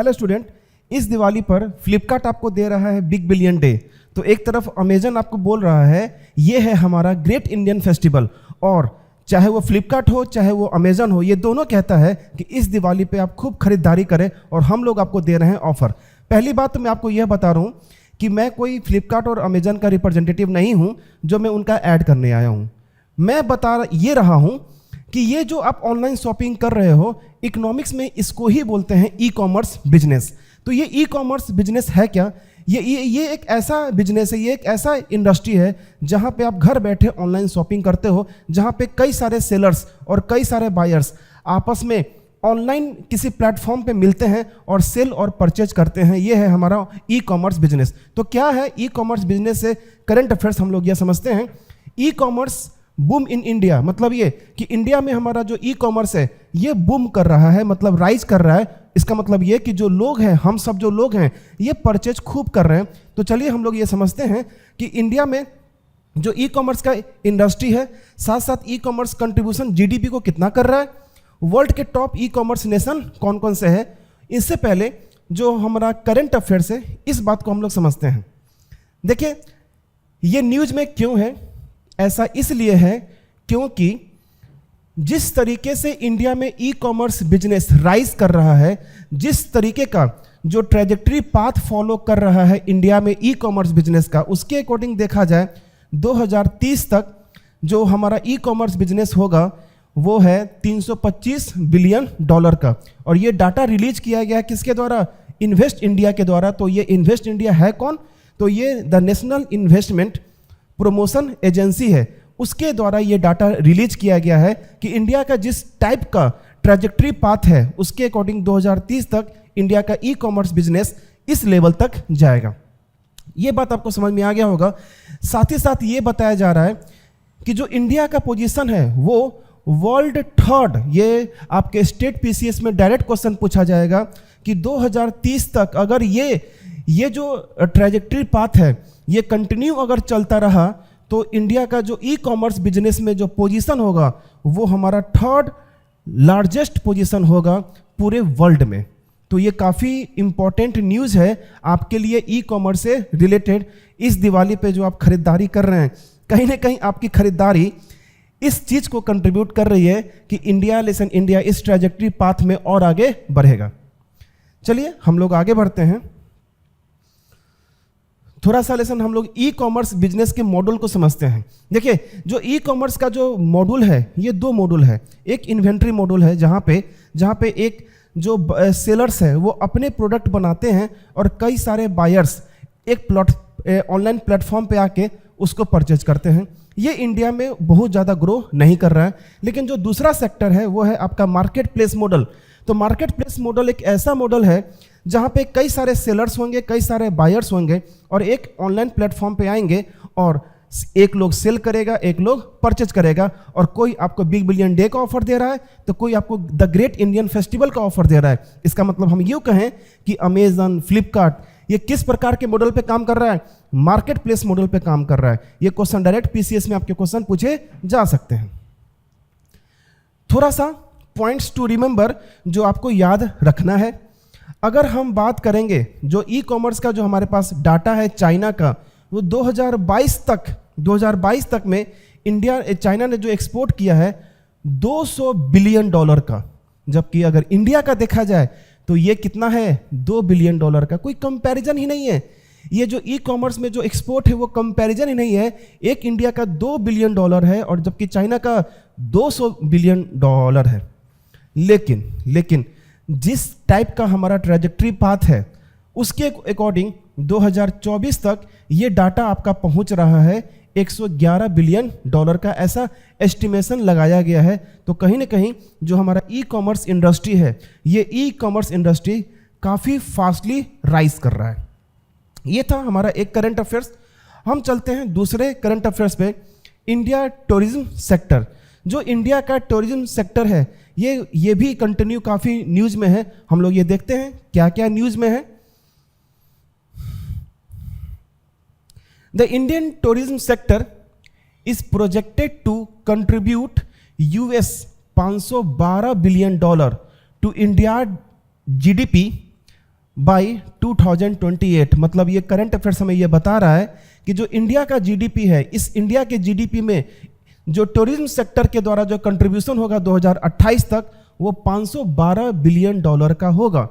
Hello student, इस दिवाली पर फ्लिपकार्ट आपको दे रहा है बिग बिलियन डे। तो एक तरफ अमेजन आपको बोल रहा है ये है हमारा ग्रेट इंडियन फेस्टिवल, और चाहे वो फ्लिपकार्ट हो चाहे वो अमेजन हो, ये दोनों कहता है कि इस दिवाली पे आप खूब खरीदारी करें और हम लोग आपको दे रहे हैं ऑफर। पहली बात तो मैं आपको यह बता रहा हूँ कि मैं कोई फ्लिपकार्ट और अमेजन का रिप्रेजेंटेटिव नहीं हूँ जो मैं उनका ऐड करने आया हूँ। मैं बता ये रहा हूँ कि ये जो आप ऑनलाइन शॉपिंग कर रहे हो, इकोनॉमिक्स में इसको ही बोलते हैं ई कॉमर्स बिजनेस। तो ये ई कॉमर्स बिजनेस है क्या? ये एक ऐसा बिजनेस है, ये एक ऐसा इंडस्ट्री है जहाँ पे आप घर बैठे ऑनलाइन शॉपिंग करते हो, जहाँ पे कई सारे सेलर्स और कई सारे बायर्स आपस में ऑनलाइन किसी प्लेटफॉर्म पे मिलते हैं और सेल और परचेज करते हैं। ये है हमारा ई कॉमर्स बिजनेस। तो क्या है ई कॉमर्स बिजनेस? से करंट अफेयर्स हम लोग यह समझते हैं। E commerce boom in India, मतलब ये कि इंडिया में हमारा जो ई कॉमर्स है ये बूम कर रहा है, मतलब राइज कर रहा है। इसका मतलब ये कि जो लोग हैं, हम सब जो लोग हैं, ये परचेज खूब कर रहे हैं। तो चलिए हम लोग ये समझते हैं कि इंडिया में जो ई कॉमर्स का इंडस्ट्री है, साथ साथ ई कॉमर्स कंट्रीब्यूशन जीडीपी को कितना कर रहा है, वर्ल्ड के टॉप ई कॉमर्स नेशन कौन कौन से हैं। इससे पहले जो हमारा करंट अफेयर्स है, इस बात को हम लोग समझते हैं। देखिए, ये न्यूज में क्यों है? ऐसा इसलिए है क्योंकि जिस तरीके से इंडिया में ई कॉमर्स बिजनेस राइज कर रहा है, जिस तरीके का जो ट्रेजेक्ट्री पाथ फॉलो कर रहा है इंडिया में ई कॉमर्स बिजनेस का, उसके अकॉर्डिंग देखा जाए 2030 तक जो हमारा ई कॉमर्स बिजनेस होगा वो है $325 बिलियन का। और ये डाटा रिलीज किया गया किसके द्वारा? इन्वेस्ट इंडिया के द्वारा। तो ये इन्वेस्ट इंडिया है कौन? तो ये the national investment promotion agency है, उसके द्वारा ये डाटा रिलीज किया गया है कि इंडिया का जिस टाइप का ट्रैजेक्टरी पाथ है, उसके अकॉर्डिंग 2030 तक इंडिया का ई कॉमर्स बिजनेस इस लेवल तक जाएगा। ये बात आपको समझ में आ गया होगा। साथ ही साथ ये बताया जा रहा है कि जो इंडिया का पोजीशन है वो वर्ल्ड थर्ड, ये आपके स्टेट पीसीएस में डायरेक्ट क्वेश्चन पूछा जाएगा कि 2030 तक अगर ये जो ट्रैजेक्टरी पाथ है ये कंटिन्यू अगर चलता रहा तो इंडिया का जो ई कॉमर्स बिजनेस में जो पोजीशन होगा वो हमारा थर्ड लार्जेस्ट पोजीशन होगा पूरे वर्ल्ड में। तो ये काफ़ी इंपॉर्टेंट न्यूज़ है आपके लिए ई कॉमर्स से रिलेटेड। इस दिवाली पे जो आप खरीदारी कर रहे हैं, कहीं ना कहीं आपकी खरीदारी इस चीज़ को कंट्रीब्यूट कर रही है कि इंडिया इस ट्रैजेक्टरी पाथ में और आगे बढ़ेगा। चलिए हम लोग आगे बढ़ते हैं। थोड़ा सा लेसन हम लोग ई कॉमर्स बिजनेस के मॉड्यूल को समझते हैं। देखिए, जो ई कॉमर्स का जो मॉड्यूल है ये दो मॉड्यूल है। एक इन्वेंट्री मॉड्यूल है जहाँ पे एक जो सेलर्स है वो अपने प्रोडक्ट बनाते हैं और कई सारे बायर्स एक ऑनलाइन प्लेटफॉर्म पे आके उसको परचेज करते हैं। ये इंडिया में बहुत ज़्यादा ग्रो नहीं कर रहा है। लेकिन जो दूसरा सेक्टर है वो है आपका मार्केट प्लेस मॉडल। तो मार्केट प्लेस मॉडल एक ऐसा मॉडल है जहाँ पे कई सारे सेलर्स होंगे, कई सारे बायर्स होंगे और एक ऑनलाइन प्लेटफॉर्म पे आएंगे और एक लोग सेल करेगा, एक लोग परचेज करेगा। और कोई आपको बिग बिलियन डे का ऑफर दे रहा है तो कोई आपको द ग्रेट इंडियन फेस्टिवल का ऑफर दे रहा है। इसका मतलब हम यूँ कहें कि अमेजन, फ्लिपकार्ट ये किस प्रकार के मॉडल पे काम कर रहा है? मार्केट प्लेस मॉडल पे काम कर रहा है। ये क्वेश्चन डायरेक्ट पीसीएस में आपके क्वेश्चन पूछे जा सकते हैं। थोड़ा सा पॉइंट्स टू रिमेंबर जो आपको याद रखना है। अगर हम बात करेंगे जो ई कॉमर्स का जो हमारे पास डाटा है चाइना का, वो 2022 तक में चाइना ने जो एक्सपोर्ट किया है $200 बिलियन का, जबकि अगर इंडिया का देखा जाए तो ये कितना है? $2 बिलियन का। कोई कंपैरिजन ही नहीं है। ये जो ई कॉमर्स में जो एक्सपोर्ट है वो कंपैरिजन ही नहीं है। एक इंडिया का $2 बिलियन है और जबकि चाइना का $200 बिलियन है। लेकिन जिस टाइप का हमारा ट्रैजेक्टरी पाथ है उसके अकॉर्डिंग 2024 तक ये डाटा आपका पहुंच रहा है $111 बिलियन का, ऐसा एस्टिमेशन लगाया गया है। तो कहीं ना कहीं जो हमारा ई कॉमर्स इंडस्ट्री है, ये ई कॉमर्स इंडस्ट्री काफ़ी फास्टली राइज कर रहा है। ये था हमारा एक करंट अफेयर्स। हम चलते हैं दूसरे करंट अफेयर्स पे। इंडिया टूरिज्म सेक्टर, जो इंडिया का टूरिज्म सेक्टर है ये भी कंटिन्यू काफ़ी न्यूज़ में है। हम लोग ये देखते हैं क्या क्या न्यूज़ में है। The Indian tourism sector is projected to contribute $512 billion to India GDP by 2028, मतलब ये करंट अफेयर्स हमें ये बता रहा है कि जो इंडिया का जीडीपी है, इस इंडिया के जीडीपी में जो टूरिज्म सेक्टर के द्वारा जो कंट्रीब्यूशन होगा 2028 तक, वो 512 बिलियन डॉलर का होगा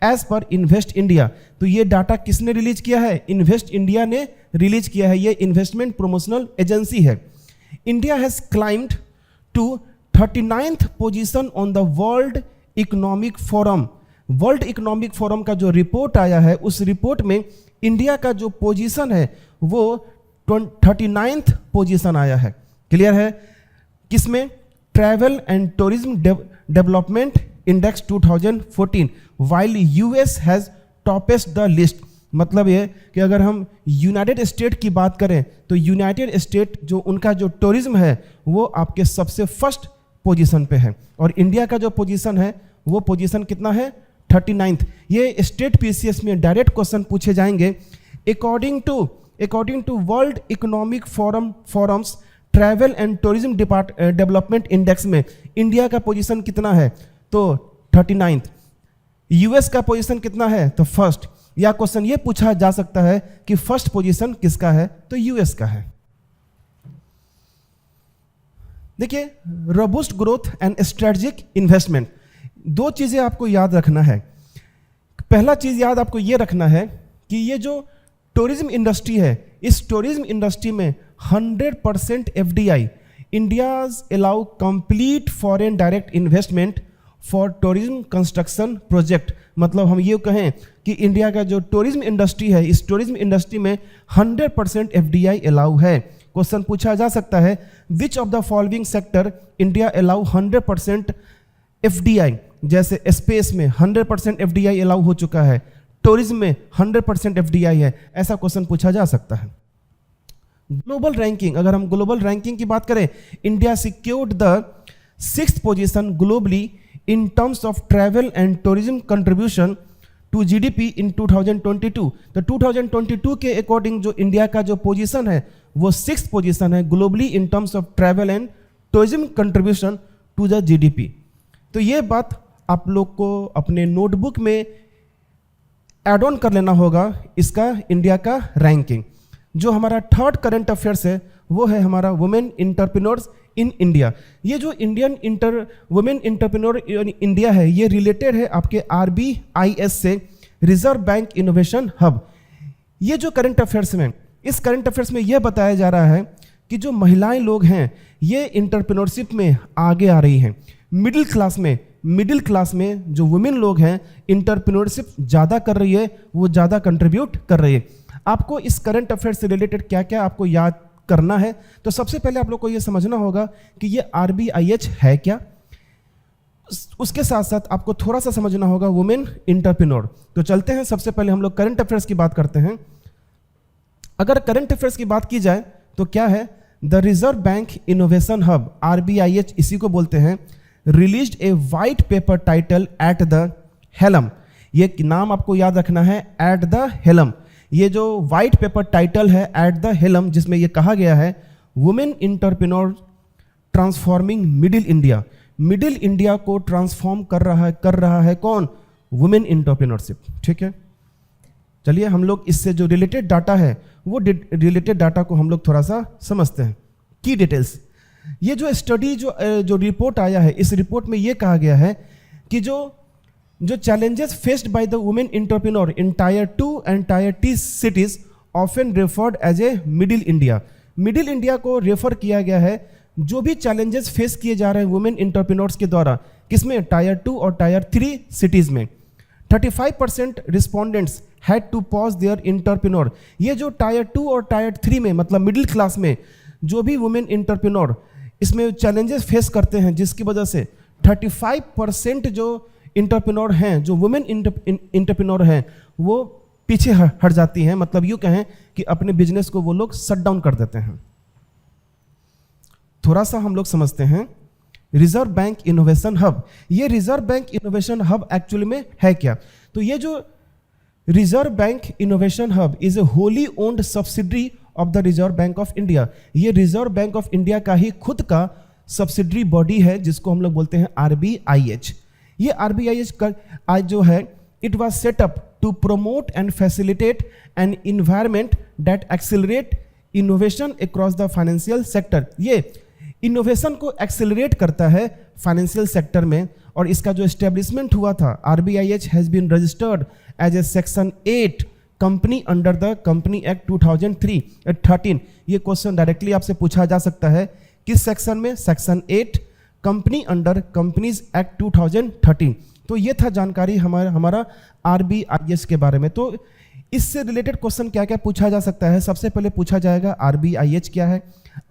एज पर इन्वेस्ट इंडिया। तो ये डाटा किसने रिलीज किया है? इन्वेस्ट इंडिया ने रिलीज किया है। ये इन्वेस्टमेंट प्रमोशनल एजेंसी है। India has climbed to 39th position on the world economic forum. World economic forum का जो रिपोर्ट आया है, उस रिपोर्ट में इंडिया का जो पोजीशन है वो 39th पोजीशन आया है। क्लियर है? किसमें? Travel and tourism development index 2014, while US has toppest the list. मतलब ये कि अगर हम यूनाइटेड स्टेट की बात करें तो यूनाइटेड स्टेट जो उनका जो टूरिज्म है वो आपके सबसे फर्स्ट पोजीशन पे है, और इंडिया का जो पोजीशन है वो पोजीशन कितना है? 39th। ये स्टेट पीसीएस में डायरेक्ट क्वेश्चन पूछे जाएंगे। According to world economic forums travel and tourism development index में इंडिया का पोजीशन कितना है? तो 39th। यूएस का पोजीशन कितना है? तो फर्स्ट। या क्वेश्चन ये पूछा जा सकता है कि फर्स्ट पोजीशन किसका है? तो यूएस का है। देखिए, robust growth and strategic investment, दो चीजें आपको याद रखना है। पहला चीज याद आपको ये रखना है कि ये जो टूरिज्म इंडस्ट्री है, इस टूरिज्म इंडस्ट्री में 100% FDI, India's allow complete foreign direct investment for tourism construction project. मतलब हम ये कहें कि इंडिया का जो टूरिज्म इंडस्ट्री है, इस टूरिज्म इंडस्ट्री में 100% एफडीआई अलाउ है। क्वेश्चन पूछा जा सकता है, which of the following sector India allow 100% FDI? जैसे स्पेस में 100% एफडीआई अलाउ हो चुका है, टूरिज्म में 100% एफडीआई है, ऐसा क्वेश्चन पूछा जा सकता है। ग्लोबल रैंकिंग, अगर हम ग्लोबल रैंकिंग की बात करें, India secured the 6th position globally in terms of travel and tourism contribution to GDP in 2022। तो 2022 के अकॉर्डिंग जो इंडिया का जो पोजीशन है वो 6th पोजीशन है globally in terms of travel and tourism contribution to the GDP. तो ये बात आप लोग को अपने नोटबुक में ऐड ऑन कर लेना होगा, इसका इंडिया का रैंकिंग। जो हमारा थर्ड करंट अफेयर्स है वो है हमारा वुमेन इंटरप्रेन्योर्स इन इंडिया। ये जो वुमेन इंटरप्रेन्योर इन इंडिया है, ये रिलेटेड है आपके RBIS से, रिजर्व बैंक इनोवेशन हब। ये जो करंट अफेयर्स में, इस करंट अफेयर्स में यह बताया जा रहा है कि जो महिलाएं लोग हैं ये इंटरप्रेन्योरशिप में आगे आ रही हैं। मिडिल क्लास में जो वुमेन लोग हैं इंटरप्रेन्योरशिप ज़्यादा कर रही है, वो ज़्यादा कंट्रीब्यूट कर रही है। आपको इस करंट अफेयर से रिलेटेड क्या क्या आपको याद करना है? तो सबसे पहले आप लोग को यह समझना होगा कि ये RBIH है क्या। उसके साथ साथ आपको थोड़ा सा समझना होगा वुमेन इंटरप्रेन्योर। तो चलते हैं, सबसे पहले हम लोग करंट अफेयर्स की बात करते हैं। अगर करंट अफेयर्स की बात की जाए तो क्या है? The reserve bank innovation hub, RBIH इसी को बोलते हैं, released a white paper title at the helm. ये नाम आपको याद रखना है, एट द हेलम। ये जो वाइट पेपर टाइटल है एट द हेलम, जिसमें ये कहा गया है women entrepreneur transforming middle India. Middle India को ट्रांसफॉर्म कर रहा है कौन? Women entrepreneurship. ठीक है, चलिए हम लोग इससे जो रिलेटेड डाटा है वो रिलेटेड डाटा को हम लोग थोड़ा सा समझते हैं। की डिटेल्स, ये जो स्टडी जो रिपोर्ट आया है, इस रिपोर्ट में ये कहा गया है कि जो challenges faced by the women entrepreneur in Tier 2 and Tier 3 cities often referred as a Middle India। Middle India को रेफर किया गया है जो भी चैलेंजेस फेस किए जा रहे हैं वुमेन एंटरप्रेन्योर्स के द्वारा, किसमें? Tier 2 और Tier 3 सिटीज में। 35% respondents had to pause their entrepreneur. ये जो Tier 2 और Tier 3 में, मतलब मिडिल क्लास में जो भी वुमेन एंटरप्रेन्योर इसमें चैलेंजेस फेस करते हैं, जिसकी वजह से 35% जो इंटरप्रेन्योर हैं, जो वुमेन इंटरप्रेन्योर हैं, वो पीछे हट जाती हैं। मतलब यूँ कहें कि अपने बिजनेस को वो लोग शट डाउन कर देते हैं। थोड़ा सा हम लोग समझते हैं रिजर्व बैंक इनोवेशन हब। ये reserve bank innovation hub actually में है क्या? तो ये जो reserve bank innovation hub is a wholly owned subsidiary of the reserve bank of India. ये रिजर्व बैंक ऑफ इंडिया का ही खुद का सब्सिडरी बॉडी है, जिसको हम लोग बोलते हैं RBIH। ये RBIH का आज जो है, it was set up to promote and facilitate an environment that accelerate innovation across the financial sector. ये इनोवेशन को एक्सेलरेट करता है फाइनेंशियल सेक्टर में, और इसका जो एस्टेब्लिशमेंट हुआ था, RBIH has been registered as a section 8 company under the company act 2013। ये क्वेश्चन डायरेक्टली आपसे पूछा जा सकता है, किस सेक्शन में? Section 8 company under companies act 2013। तो ये था जानकारी हमारा RBIH के बारे में। तो इससे रिलेटेड क्वेश्चन क्या क्या पूछा जा सकता है? सबसे पहले पूछा जाएगा RBIH क्या है,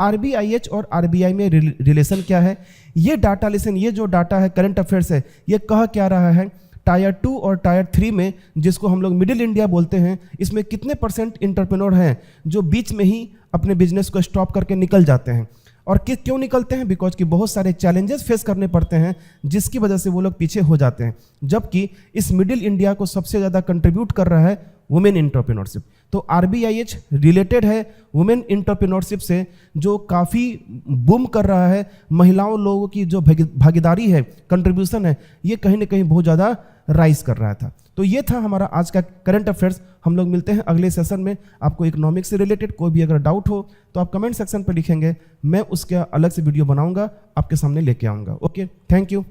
RBIH और RBI में रिलेशन क्या है। ये डाटा लिसन, ये जो डाटा है करंट अफेयर्स है, ये कह क्या रहा है, टायर 2 और टायर 3 में, जिसको हम लोग मिडिल इंडिया बोलते हैं, इसमें कितने % इंटरप्रेन्योर हैं जो बीच में ही अपने बिजनेस को स्टॉप करके निकल जाते हैं। और क्यों निकलते हैं? बिकॉज कि बहुत सारे चैलेंजेस फेस करने पड़ते हैं, जिसकी वजह से वो लोग पीछे हो जाते हैं। जबकि इस मिडिल इंडिया को सबसे ज़्यादा कंट्रीब्यूट कर रहा है वुमेन एंटरप्रेन्योरशिप। तो RBIH रिलेटेड है वुमेन एंटरप्रेन्योरशिप से, जो काफ़ी बूम कर रहा है। महिलाओं लोगों की जो भागीदारी है, कंट्रीब्यूशन है, ये कहीं ना कहीं बहुत ज़्यादा राइज कर रहा था। तो ये था हमारा आज का करंट अफेयर्स। हम लोग मिलते हैं अगले सेशन में। आपको इकोनॉमिक्स से रिलेटेड कोई भी अगर डाउट हो तो आप कमेंट सेक्शन पर लिखेंगे, मैं उसका अलग से वीडियो बनाऊंगा, आपके सामने लेके आऊँगा। Okay, thank you.